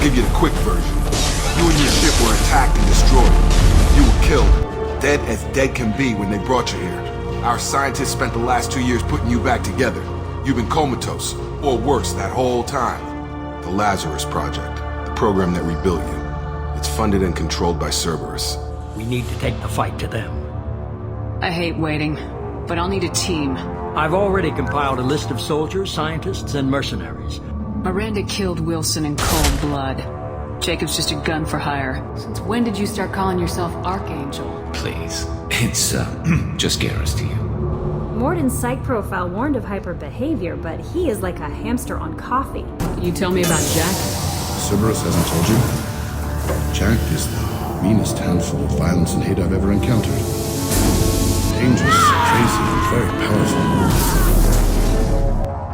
I'll give you the quick version. You and your ship were attacked and destroyed. You were killed, dead as dead can be when they brought you here. Our scientists spent the last 2 years putting you back together. You've been comatose, or worse, that whole time. The Lazarus Project, the program that rebuilt you. It's funded and controlled by Cerberus. We need to take the fight to them. I hate waiting, but I'll need a team. I've already compiled a list of soldiers, scientists, and mercenaries. Miranda killed Wilson in cold blood. Jacob's just a gun for hire. Since when did you start calling yourself Archangel? Please. It's, just Garrus to you. Morden's psych profile warned of hyper behavior, but he is like a hamster on coffee. Can you tell me about Jack? Cerberus hasn't told you? Jack is the meanest handful of violence and hate I've ever encountered. Dangerous, crazy, and very powerful.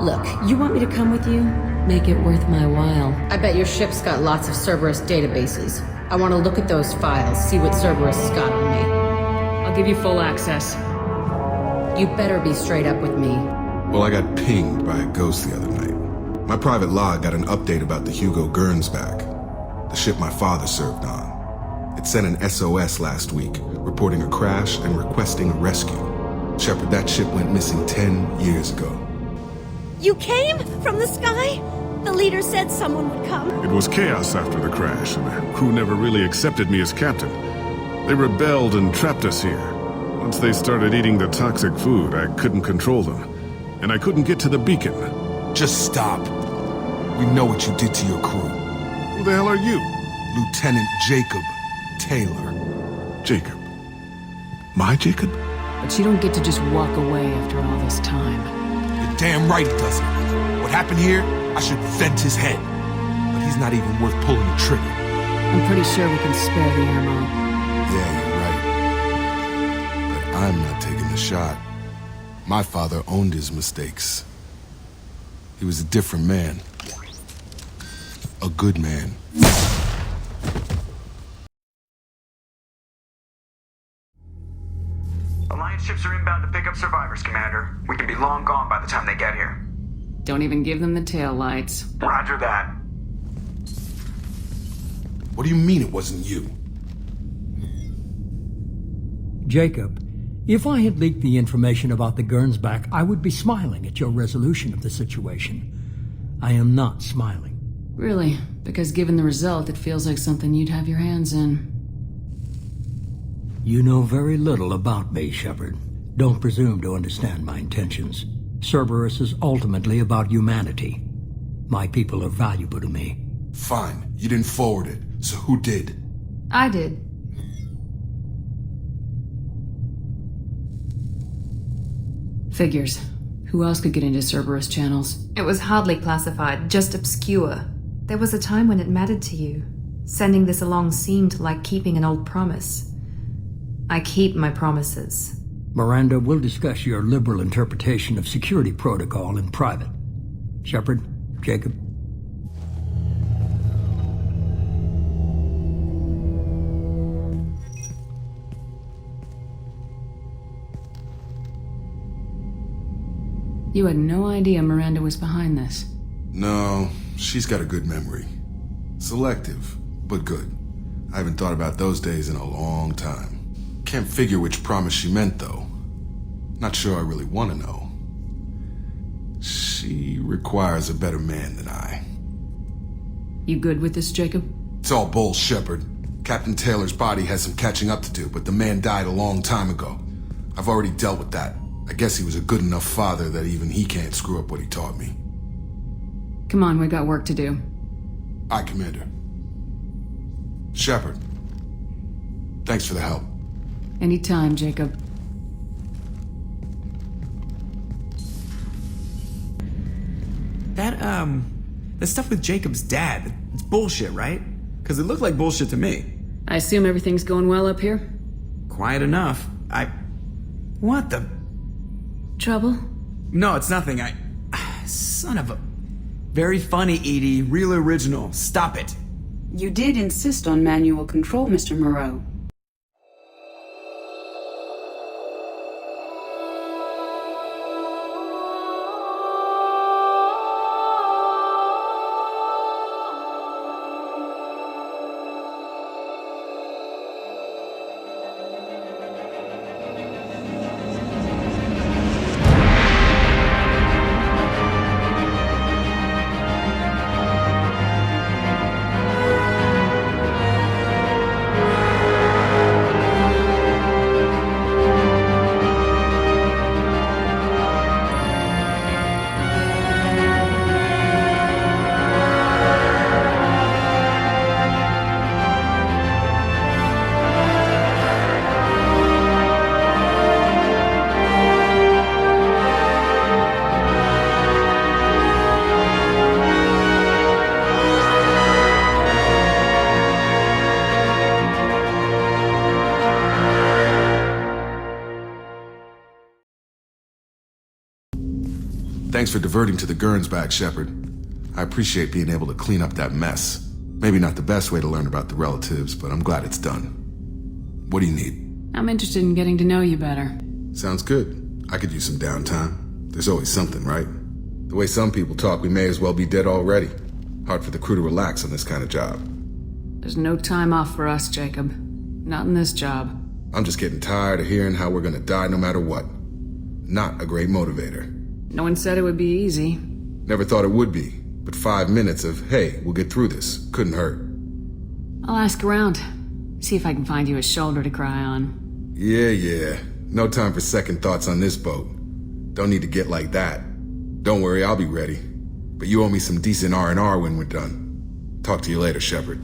Look, you want me to come with you? Make it worth my while. I bet your ship's got lots of Cerberus databases. I want to look at those files, see what Cerberus has got on me. I'll give you full access. You better be straight up with me. Well, I got pinged by a ghost the other night. My private log got an update about the Hugo Gernsback, the ship my father served on. It sent an SOS last week, reporting a crash and requesting a rescue. Shepard, that ship went missing 10 years ago. You came from the sky? The leader said someone would come. It was chaos after the crash, and the crew never really accepted me as captain. They rebelled and trapped us here. Once they started eating the toxic food, I couldn't control them. And I couldn't get to the beacon. Just stop. We know what you did to your crew. Who the hell are you? Lieutenant Jacob Taylor. Jacob. My Jacob? But you don't get to just walk away after all this time. You're damn right he doesn't. What happened here, I should vent his head. But he's not even worth pulling the trigger. I'm pretty sure we can spare the ammo. Yeah, you're right. But I'm not taking the shot. My father owned his mistakes. He was a different man. A good man. Alliance ships are inbound to pick up survivors, Commander. We can be long gone by the time they get here. Don't even give them the tail lights. Roger that. What do you mean it wasn't you? Jacob, if I had leaked the information about the Gernsback, I would be smiling at your resolution of the situation. I am not smiling. Really? Because given the result, it feels like something you'd have your hands in. You know very little about me, Shepard. Don't presume to understand my intentions. Cerberus is ultimately about humanity. My people are valuable to me. Fine, you didn't forward it, so who did? I did. Figures. Who else could get into Cerberus channels? It was hardly classified, just obscure. There was a time when it mattered to you. Sending this along seemed like keeping an old promise. I keep my promises. Miranda, we'll discuss your liberal interpretation of security protocol in private. Shepard, Jacob. You had no idea Miranda was behind this. No, she's got a good memory. Selective, but good. I haven't thought about those days in a long time. Can't figure which promise she meant, though. Not sure I really want to know. She requires a better man than I. You good with this, Jacob? It's all bull, Shepard. Captain Taylor's body has some catching up to do, but the man died a long time ago. I've already dealt with that. I guess he was a good enough father that even he can't screw up what he taught me. Come on, we got work to do. Aye, Commander. Shepard. Thanks for the help. Anytime, Jacob. That stuff with Jacob's dad, it's bullshit, right? Because it looked like bullshit to me. I assume everything's going well up here? Quiet enough. What the? Trouble? No, it's nothing. Son of a... Very funny, Edie. Real original. Stop it. You did insist on manual control, Mr. Moreau. Thanks for diverting to the Gernsback, Shepard. I appreciate being able to clean up that mess. Maybe not the best way to learn about the relatives, but I'm glad it's done. What do you need? I'm interested in getting to know you better. Sounds good. I could use some downtime. There's always something, right? The way some people talk, we may as well be dead already. Hard for the crew to relax on this kind of job. There's no time off for us, Jacob. Not in this job. I'm just getting tired of hearing how we're gonna die no matter what. Not a great motivator. No one said it would be easy. Never thought it would be, but 5 minutes of, hey, we'll get through this, couldn't hurt. I'll ask around. See if I can find you a shoulder to cry on. Yeah. No time for second thoughts on this boat. Don't need to get like that. Don't worry, I'll be ready. But you owe me some decent R&R when we're done. Talk to you later, Shepard.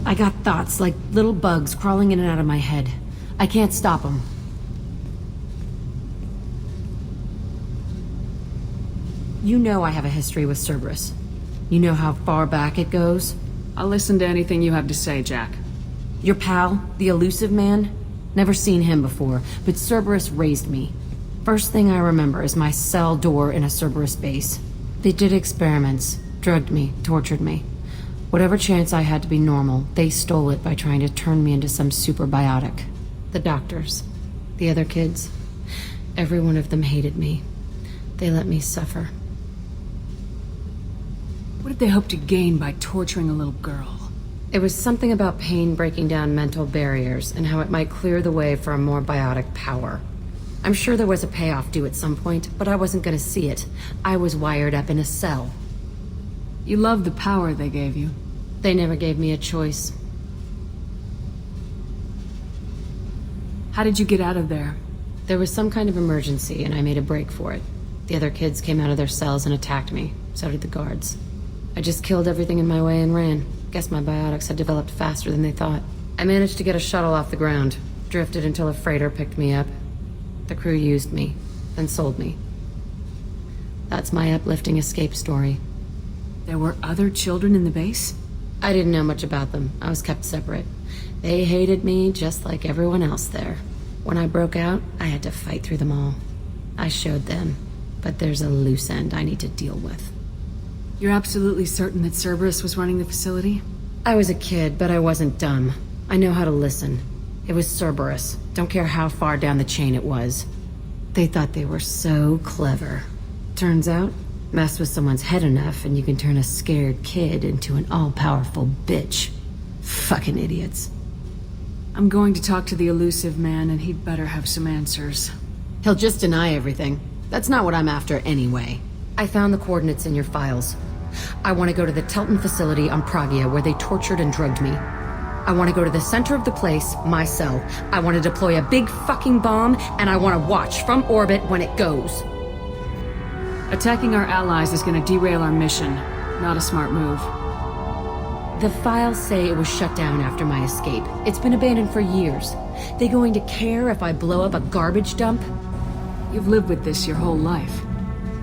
I got thoughts like little bugs crawling in and out of my head. I can't stop them. You know I have a history with Cerberus. You know how far back it goes? I'll listen to anything you have to say, Jack. Your pal, the elusive man? Never seen him before, but Cerberus raised me. First thing I remember is my cell door in a Cerberus base. They did experiments, drugged me, tortured me. Whatever chance I had to be normal, they stole it by trying to turn me into some superbiotic. The doctors, the other kids, every one of them hated me. They let me suffer. What did they hope to gain by torturing a little girl? It was something about pain breaking down mental barriers and how it might clear the way for a more biotic power. I'm sure there was a payoff due at some point, but I wasn't gonna see it. I was wired up in a cell. You loved the power they gave you. They never gave me a choice. How did you get out of there? There was some kind of emergency, and I made a break for it. The other kids came out of their cells and attacked me. So did the guards. I just killed everything in my way and ran. Guess my biotics had developed faster than they thought. I managed to get a shuttle off the ground. Drifted until a freighter picked me up. The crew used me, then sold me. That's my uplifting escape story. There were other children in the base? I didn't know much about them. I was kept separate. They hated me just like everyone else there. When I broke out, I had to fight through them all. I showed them, but there's a loose end I need to deal with. You're absolutely certain that Cerberus was running the facility? I was a kid, but I wasn't dumb. I know how to listen. It was Cerberus. Don't care how far down the chain it was. They thought they were so clever. Turns out, mess with someone's head enough and you can turn a scared kid into an all-powerful bitch. Fucking idiots. I'm going to talk to the elusive man, and he'd better have some answers. He'll just deny everything. That's not what I'm after anyway. I found the coordinates in your files. I want to go to the Telton facility on Pragia where they tortured and drugged me. I want to go to the center of the place, my cell. I want to deploy a big fucking bomb, and I want to watch from orbit when it goes. Attacking our allies is going to derail our mission. Not a smart move. The files say it was shut down after my escape. It's been abandoned for years. They going to care if I blow up a garbage dump? You've lived with this your whole life.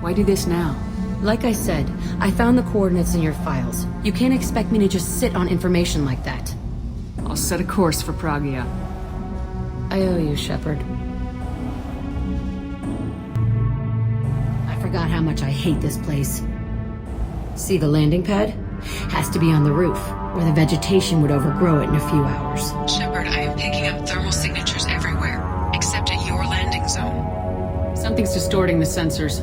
Why do this now? Like I said, I found the coordinates in your files. You can't expect me to just sit on information like that. I'll set a course for Pragia. I owe you, Shepard. I forgot how much I hate this place. See the landing pad? Has to be on the roof, where the vegetation would overgrow it in a few hours. Shepard, I am picking up thermal signatures everywhere, except at your landing zone. Something's distorting the sensors.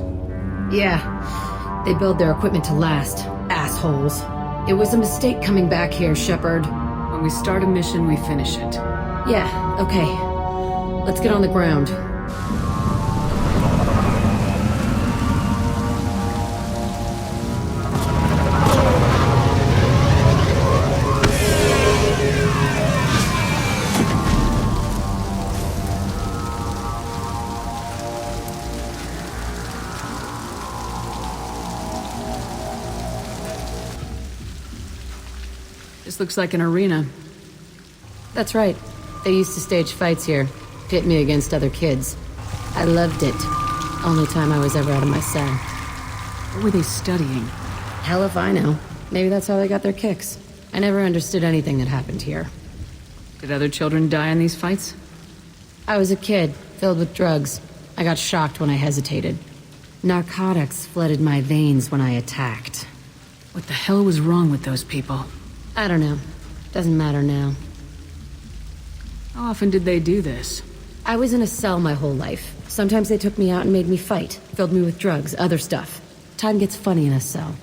Yeah, they build their equipment to last, assholes. It was a mistake coming back here, Shepard. When we start a mission, we finish it. Yeah, okay. Let's get on the ground. This looks like an arena. That's right. They used to stage fights here, pit me against other kids. I loved it. Only time I was ever out of my cell. What were they studying? Hell if I know. Maybe that's how they got their kicks. I never understood anything that happened here. Did other children die in these fights? I was a kid, filled with drugs. I got shocked when I hesitated. Narcotics flooded my veins when I attacked. What the hell was wrong with those people? I don't know. Doesn't matter now. How often did they do this? I was in a cell my whole life. Sometimes they took me out and made me fight. Filled me with drugs, other stuff. Time gets funny in a cell.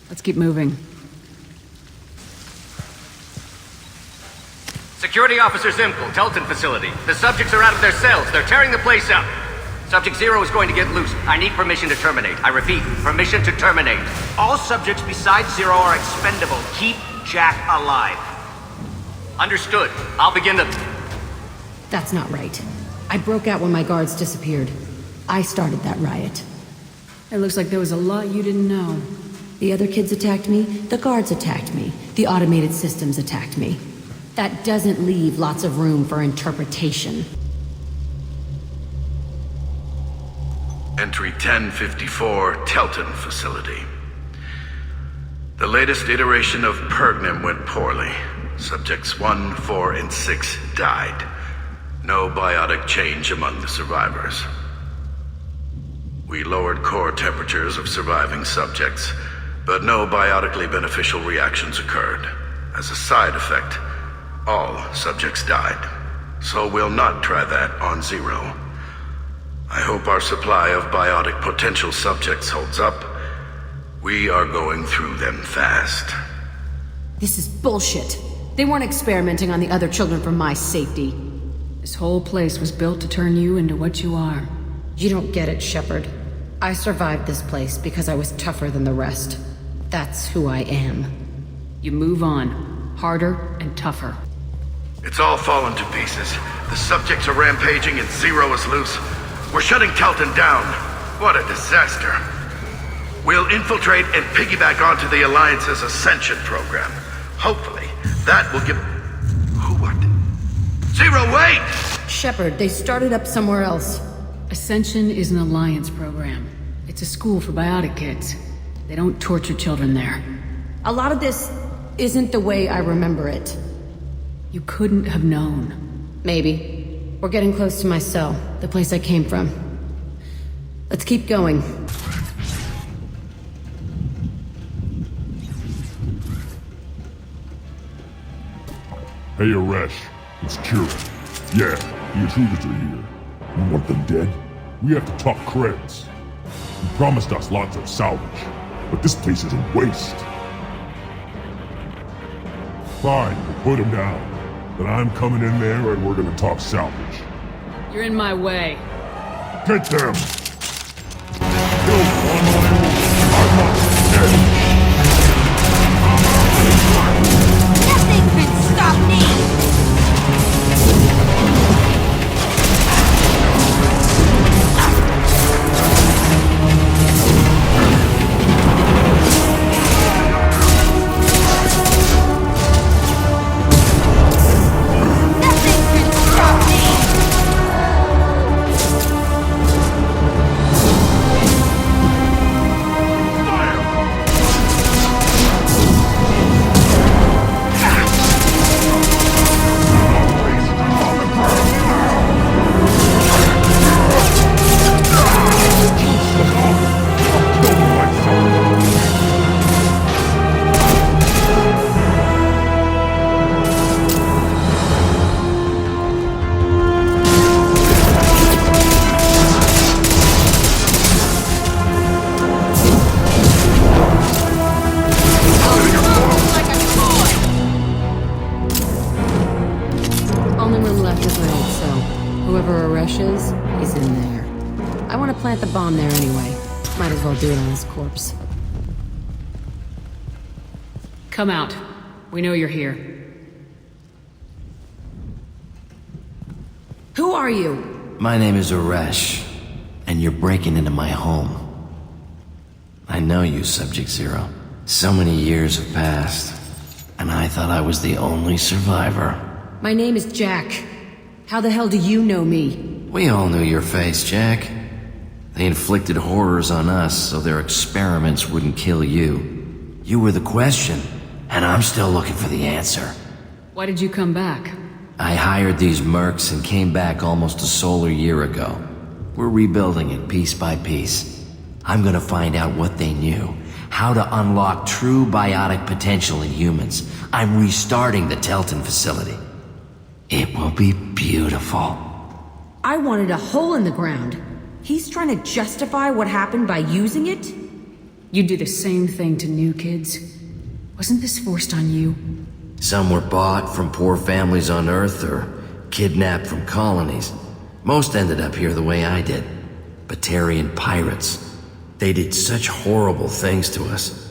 Let's keep moving. Security Officer Zimkel, Telton facility. The subjects are out of their cells. They're tearing the place up. Subject Zero is going to get loose. I need permission to terminate. I repeat, permission to terminate. All subjects besides Zero are expendable. Keep Jack alive. Understood. I'll begin the... That's not right. I broke out when my guards disappeared. I started that riot. It looks like there was a lot you didn't know. The other kids attacked me, the guards attacked me, the automated systems attacked me. That doesn't leave lots of room for interpretation. Entry 1054, Telton facility. The latest iteration of Pergnim went poorly. Subjects 1, 4, and 6 died. No biotic change among the survivors. We lowered core temperatures of surviving subjects, but no biotically beneficial reactions occurred. As a side effect, all subjects died. So we'll not try that on Zero. I hope our supply of biotic potential subjects holds up. We are going through them fast. This is bullshit. They weren't experimenting on the other children for my safety. This whole place was built to turn you into what you are. You don't get it, Shepard. I survived this place because I was tougher than the rest. That's who I am. You move on. Harder and tougher. It's all fallen to pieces. The subjects are rampaging and Zero is loose. We're shutting Telton down. What a disaster. We'll infiltrate and piggyback onto the Alliance's Ascension program. Hopefully, that will give... What? Zero, wait! Shepard, they started up somewhere else. Ascension is an Alliance program. It's a school for biotic kids. They don't torture children there. A lot of this isn't the way I remember it. You couldn't have known. Maybe. We're getting close to my cell, the place I came from. Let's keep going. Hey, Aresh. It's Kira. Yeah, the intruders are here. You want them dead? We have to talk creds. You promised us lots of salvage, but this place is a waste. Fine, we'll put him down. Then I'm coming in there and we're gonna talk salvage. You're in my way. Get them! Kill one more. I'm not dead. Nothing can stop me! Plant the bomb there anyway. Might as well do it on his corpse. Come out. We know you're here. Who are you? My name is Aresh, and you're breaking into my home. I know you, Subject Zero. So many years have passed, and I thought I was the only survivor. My name is Jack. How the hell do you know me? We all knew your face, Jack. They inflicted horrors on us so their experiments wouldn't kill you. You were the question, and I'm still looking for the answer. Why did you come back? I hired these mercs and came back almost a solar year ago. We're rebuilding it piece by piece. I'm gonna find out what they knew, how to unlock true biotic potential in humans. I'm restarting the Telton facility. It will be beautiful. I wanted a hole in the ground. He's trying to justify what happened by using it? You do the same thing to new kids. Wasn't this forced on you? Some were bought from poor families on Earth or kidnapped from colonies. Most ended up here the way I did. Batarian pirates. They did such horrible things to us.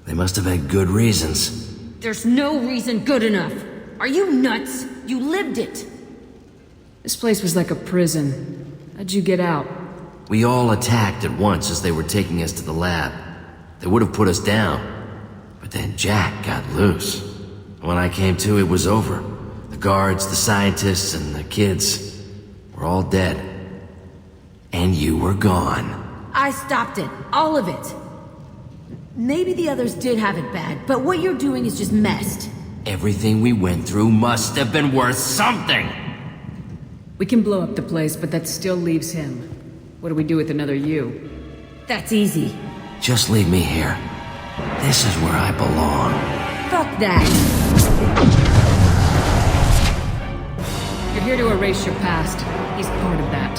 They must have had good reasons. There's no reason good enough. Are you nuts? You lived it. This place was like a prison. How'd you get out? We all attacked at once as they were taking us to the lab. They would have put us down. But then Jack got loose. When I came to, it was over. The guards, the scientists, and the kids were all dead. And you were gone. I stopped it. All of it. Maybe the others did have it bad, but what you're doing is just messed. Everything we went through must have been worth something! We can blow up the place, but that still leaves him. What do we do with another you? That's easy. Just leave me here. This is where I belong. Fuck that! You're here to erase your past. He's part of that.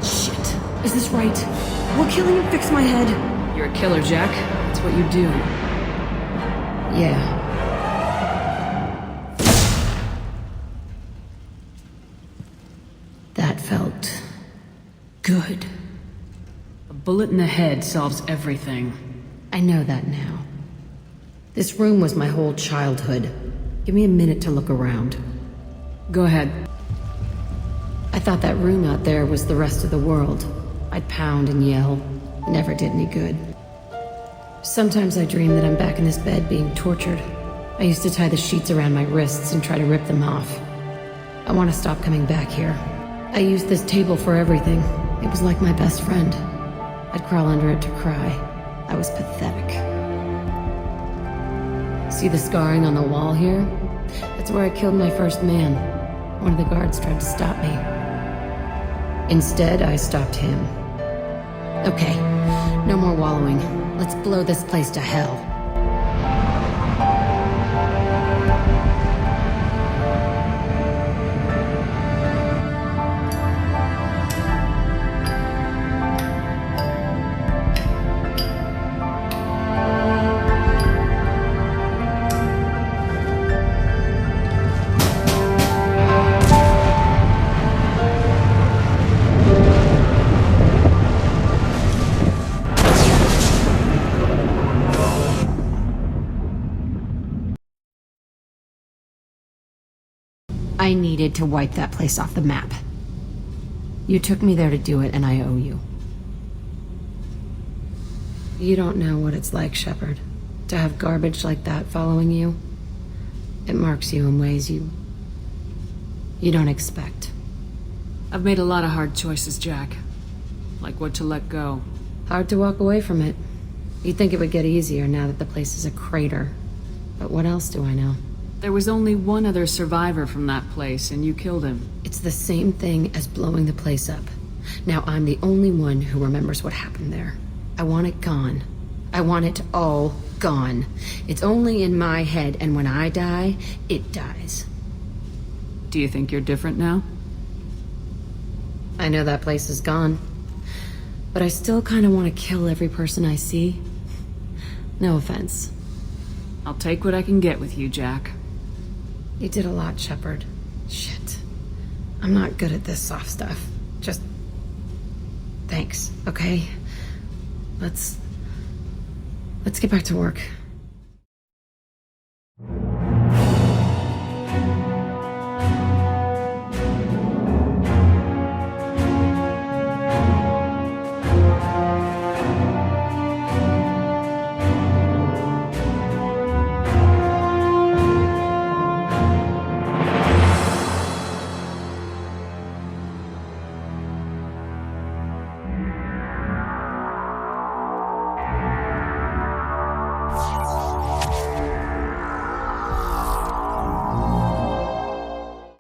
Shit. Is this right? Will killing him fix my head? You're a killer, Jack. That's what you do. Yeah. That felt good. A bullet in the head solves everything. I know that now. This room was my whole childhood. Give me a minute to look around. Go ahead. I thought that room out there was the rest of the world. I'd pound and yell. Never did any good. Sometimes I dream that I'm back in this bed being tortured. I used to tie the sheets around my wrists and try to rip them off. I want to stop coming back here. I used this table for everything. It was like my best friend. I'd crawl under it to cry. I was pathetic. See the scarring on the wall here? That's where I killed my first man. One of the guards tried to stop me. Instead, I stopped him. Okay, no more wallowing. Let's blow this place to hell. I needed to wipe that place off the map. You took me there to do it, and I owe you. You don't know what it's like, Shepard, to have garbage like that following you. It marks you in ways you don't expect. I've made a lot of hard choices, Jack. Like what to let go. Hard to walk away from it. You'd think it would get easier now that the place is a crater. But what else do I know? There was only one other survivor from that place, and you killed him. It's the same thing as blowing the place up. Now I'm the only one who remembers what happened there. I want it gone. I want it all gone. It's only in my head, and when I die, it dies. Do you think you're different now? I know that place is gone. But I still kind of want to kill every person I see. No offense. I'll take what I can get with you, Jack. You did a lot, Shepard. Shit. I'm not good at this soft stuff. Just... thanks, okay? Let's get back to work.